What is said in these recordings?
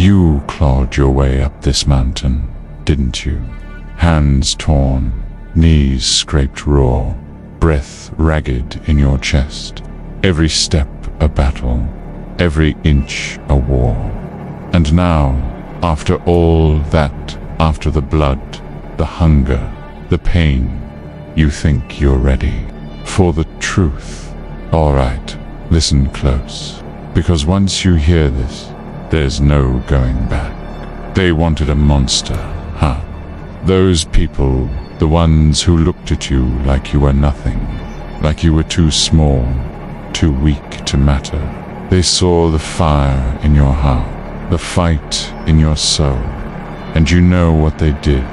You clawed your way up this mountain, didn't you? Hands torn, knees scraped raw, breath ragged in your chest. Every step a battle, every inch a war. And now, after all that, after the blood, the hunger, the pain, you think you're ready for the truth. All right, listen close, because once you hear this, there's no going back. They wanted a monster, huh? Those people, the ones who looked at you like you were nothing, like you were too small, too weak to matter. They saw the fire in your heart, the fight in your soul, and you know what they did.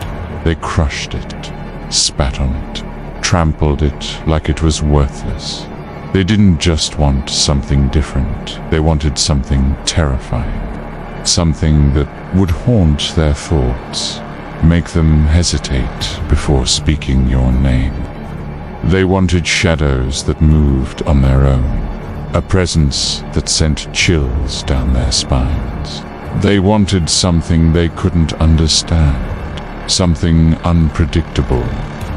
They crushed it, spat on it, trampled it like it was worthless. They didn't just want something different, they wanted something terrifying. Something that would haunt their thoughts, make them hesitate before speaking your name. They wanted shadows that moved on their own, a presence that sent chills down their spines. They wanted something they couldn't understand, something unpredictable,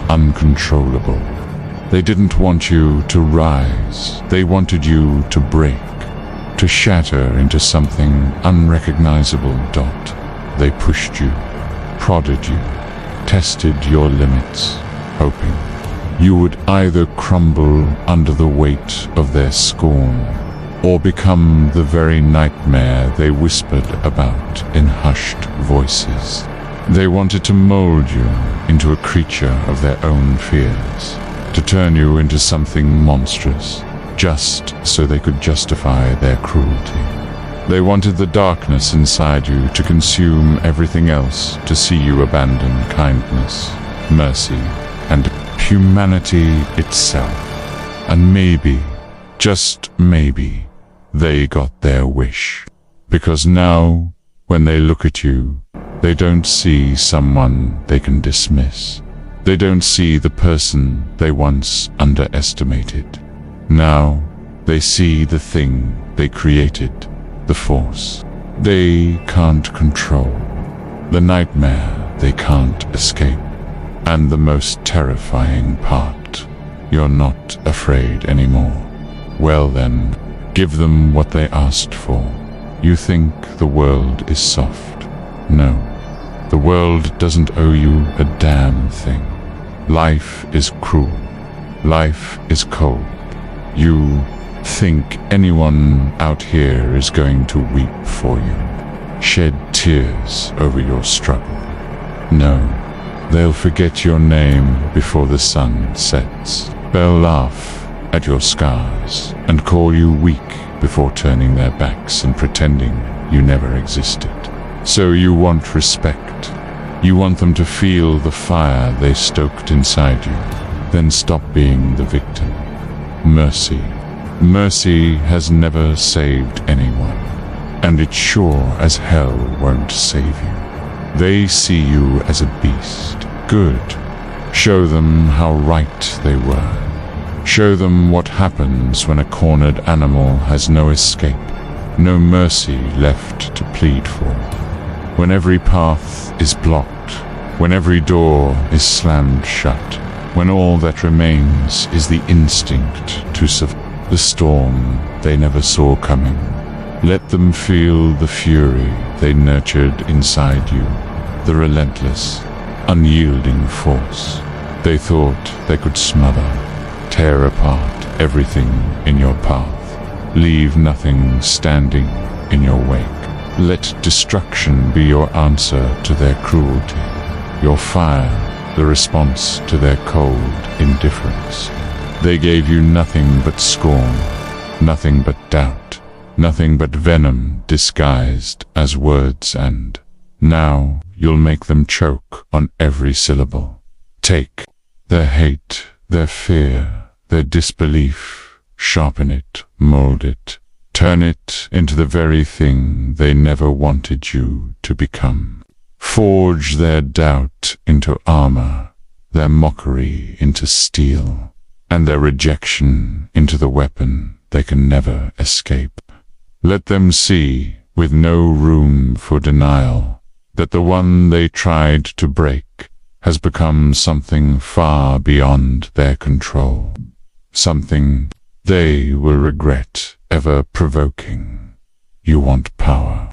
uncontrollable. They didn't want you to rise, they wanted you to break, to shatter into something unrecognizable. They pushed you, prodded you, tested your limits, hoping you would either crumble under the weight of their scorn or become the very nightmare they whispered about in hushed voices. They wanted to mold you into a creature of their own fears, to turn you into something monstrous, just so they could justify their cruelty. They wanted the darkness inside you to consume everything else, to see you abandon kindness, mercy, and humanity itself. And maybe, just maybe, they got their wish. Because now, when they look at you, they don't see someone they can dismiss. They don't see the person they once underestimated. Now, they see the thing they created, the force they can't control, the nightmare they can't escape. And the most terrifying part, you're not afraid anymore. Well then, give them what they asked for. You think the world is soft. No, the world doesn't owe you a damn thing. Life is cruel. Life is cold. You think anyone out here is going to weep for you, shed tears over your struggle? No, they'll forget your name before the sun sets. They'll laugh at your scars and call you weak before turning their backs and pretending you never existed. So you want respect. You want them to feel the fire they stoked inside you. Then stop being the victim. Mercy. Mercy has never saved anyone, and it sure as hell won't save you. They see you as a beast. Good. Show them how right they were. Show them what happens when a cornered animal has no escape, no mercy left to plead for. When every path is blocked, when every door is slammed shut, when all that remains is the instinct to survive the storm they never saw coming. Let them feel the fury they nurtured inside you, the relentless, unyielding force they thought they could smother, tear apart everything in your path, leave nothing standing in your wake. Let destruction be your answer to their cruelty, your fire the response to their cold indifference. They gave you nothing but scorn, nothing but doubt, nothing but venom disguised as words, and now you'll make them choke on every syllable. Take their hate, their fear, their disbelief, sharpen it, mold it, turn it into the very thing they never wanted you to become. Forge their doubt into armor, their mockery into steel, and their rejection into the weapon they can never escape. Let them see with no room for denial, that the one they tried to break has become something far beyond their control, something they will regret ever provoking. You want power.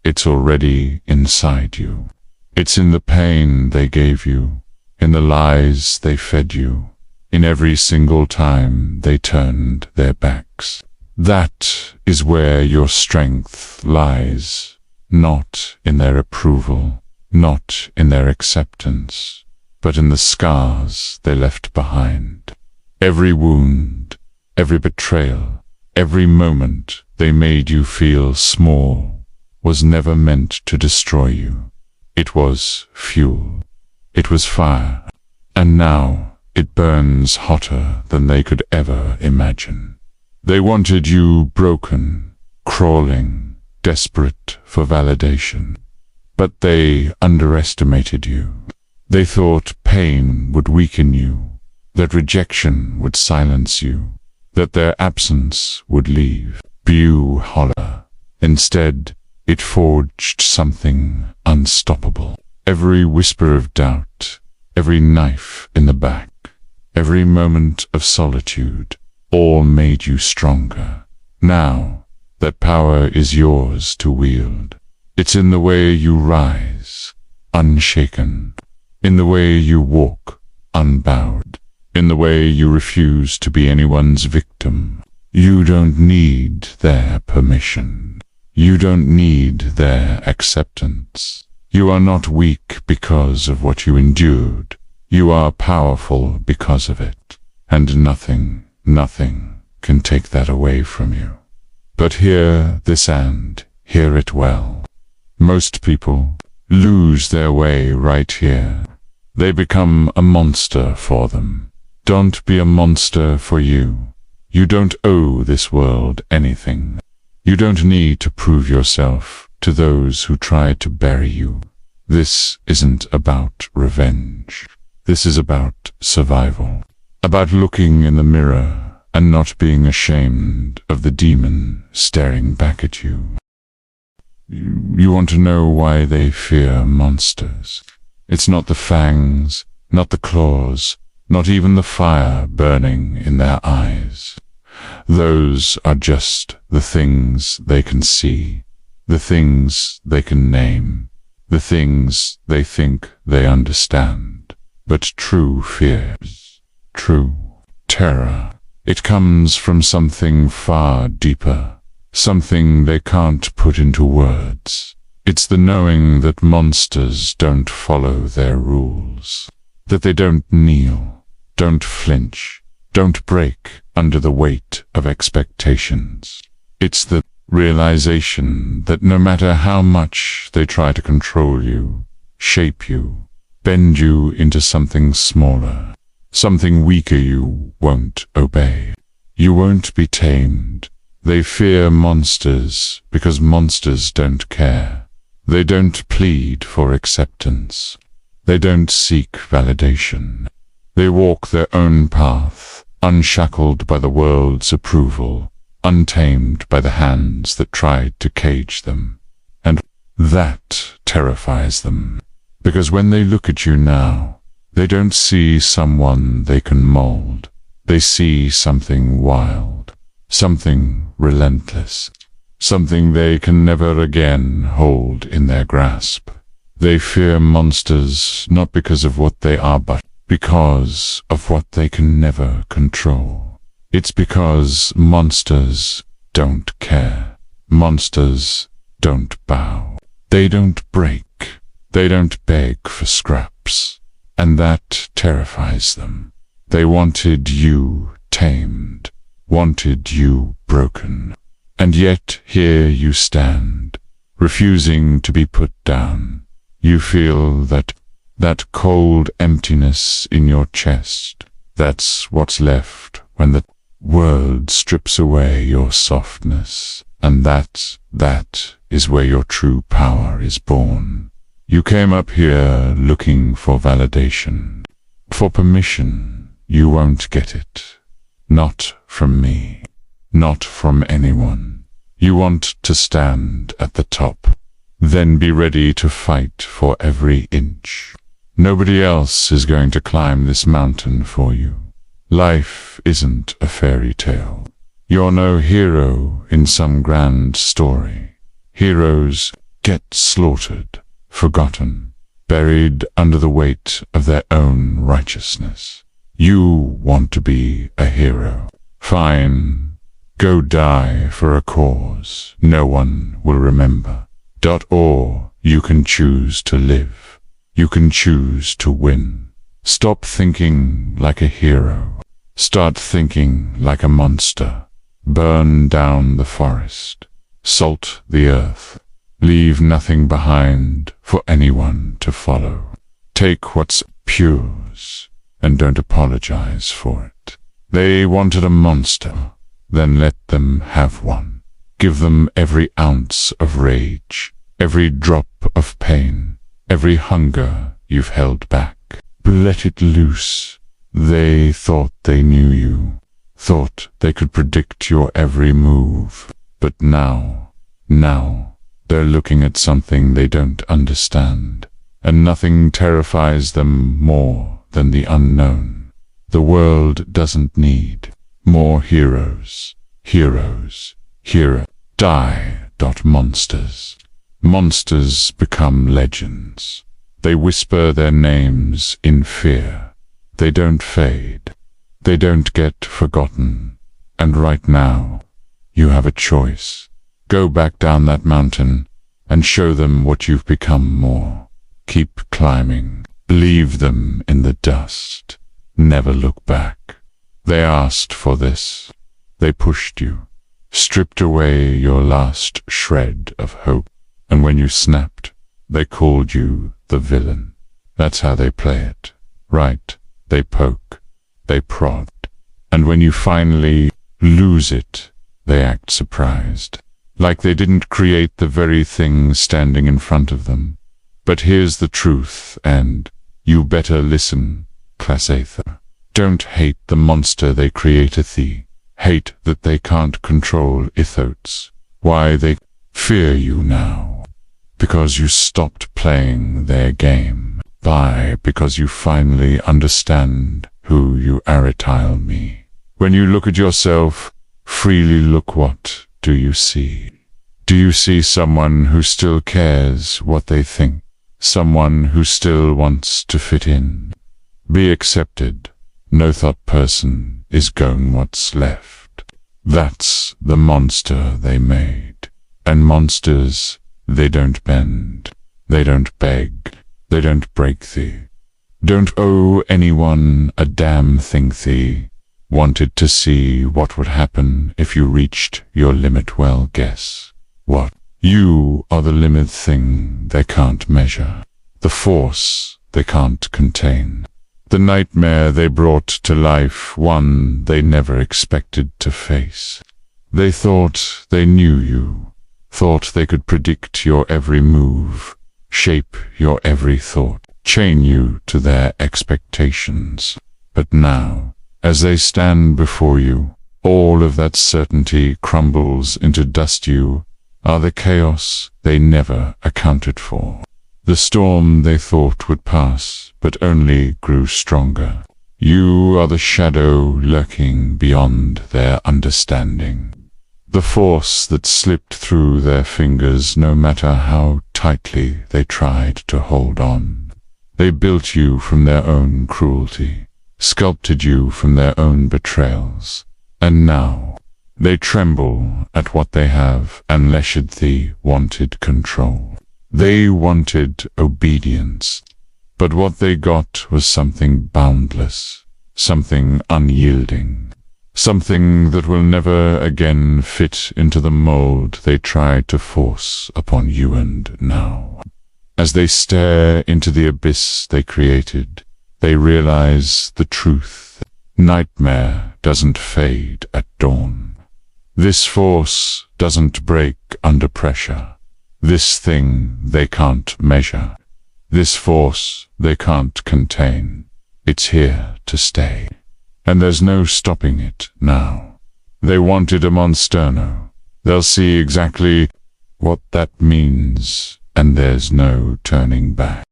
It's already inside you. It's in the pain they gave you, in the lies they fed you, in every single time they turned their backs. That is where your strength lies, not in their approval, not in their acceptance, but in the scars they left behind. Every wound, every betrayal, every moment they made you feel small was never meant to destroy you. It was fuel. It was fire. And now it burns hotter than they could ever imagine. They wanted you broken, crawling, desperate for validation. But they underestimated you. They thought pain would weaken you, that rejection would silence you, that their absence would leave you hollow. Instead, it forged something unstoppable. Every whisper of doubt, every knife in the back, every moment of solitude, all made you stronger. Now, that power is yours to wield. It's in the way you rise, unshaken, in the way you walk, unbowed, in the way you refuse to be anyone's victim. You don't need their permission. You don't need their acceptance. You are not weak because of what you endured. You are powerful because of it. And nothing can take that away from you. But hear this and hear it well. Most people lose their way right here. They become a monster for them. Don't be a monster for you. You don't owe this world anything. You don't need to prove yourself to those who tried to bury you. This isn't about revenge. This is about survival. About looking in the mirror and not being ashamed of the demon staring back at you. You want to know why they fear monsters. It's not the fangs, not the claws, not even the fire burning in their eyes. Those are just the things they can see, the things they can name, the things they think they understand. But true fear, true terror, it comes from something far deeper, something they can't put into words. It's the knowing that monsters don't follow their rules, that they don't kneel, don't flinch, don't break under the weight of expectations. It's the realization that no matter how much they try to control you, shape you, bend you into something smaller, something weaker, you won't obey. You won't be tamed. They fear monsters because monsters don't care. They don't plead for acceptance. They don't seek validation. They walk their own path, unshackled by the world's approval, untamed by the hands that tried to cage them. And that terrifies them. Because when they look at you now, they don't see someone they can mold. They see something wild, something relentless, something they can never again hold in their grasp. They fear monsters not because of what they are, but because of what they can never control. It's because monsters don't care. Monsters don't bow. They don't break. They don't beg for scraps. And that terrifies them. They wanted you tamed, wanted you broken. And yet here you stand, refusing to be put down. You feel that cold emptiness in your chest. That's what's left when the world strips away your softness. And that is where your true power is born. You came up here looking for validation, for permission. You won't get it. Not from me. Not from anyone. You want to stand at the top, then be ready to fight for every inch. Nobody else is going to climb this mountain for you. Life isn't a fairy tale. You're no hero in some grand story. Heroes get slaughtered, forgotten, buried under the weight of their own righteousness. You want to be a hero. Fine, go die for a cause no one will remember. Or you can choose to live. You can choose to win. Stop thinking like a hero. Start thinking like a monster. Burn down the forest. Salt the earth. Leave nothing behind for anyone to follow. Take what's yours and don't apologize for it. They wanted a monster, then let them have one. Give them every ounce of rage, every drop of pain, every hunger you've held back. Let it loose. They thought they knew you, thought they could predict your every move. But now, they're looking at something they don't understand, and nothing terrifies them more than the unknown. The world doesn't need more heroes. Die. Monsters. Monsters become legends. They whisper their names in fear. They don't fade. They don't get forgotten. And right now, you have a choice. Go back down that mountain and show them what you've become more. Keep climbing. Leave them in the dust. Never look back. They asked for this. They pushed you, stripped away your last shred of hope. And when you snapped, they called you the villain. That's how they play it. Right, they poke, they prod. And when you finally lose it, they act surprised. Like they didn't create the very thing standing in front of them. But here's the truth, and you better listen, Class Aether. Don't hate the monster they createth thee. Hate that they can't control Ithotes. Why, they fear you now. Because you stopped playing their game. Because you finally understand who you Aretile me. When you look at yourself, freely look, what do you see? Do you see someone who still cares what they think? Someone who still wants to fit in? Be accepted. No thought person is going what's left. That's the monster they made. And monsters, they don't bend. They don't beg. They don't break thee. Don't owe anyone a damn thing thee. Wanted to see what would happen if you reached your limit. Well, guess what? You are the limit thing they can't measure. The force they can't contain. The nightmare they brought to life, one they never expected to face. They thought they knew you, thought they could predict your every move, shape your every thought, chain you to their expectations. But now, as they stand before you, all of that certainty crumbles into dust. You are the chaos they never accounted for. The storm they thought would pass, but only grew stronger. You are the shadow lurking beyond their understanding. The force that slipped through their fingers no matter how tightly they tried to hold on. They built you from their own cruelty, sculpted you from their own betrayals, and now they tremble at what they have unleashed. They wanted control. They wanted obedience, but what they got was something boundless, something unyielding, something that will never again fit into the mold they tried to force upon you. And now, as they stare into the abyss they created, they realize the truth. Nightmare doesn't fade at dawn. This force doesn't break under pressure. This thing they can't measure. This force they can't contain. It's here to stay. And there's no stopping it now. They wanted a monsterno. They'll see exactly what that means, and there's no turning back.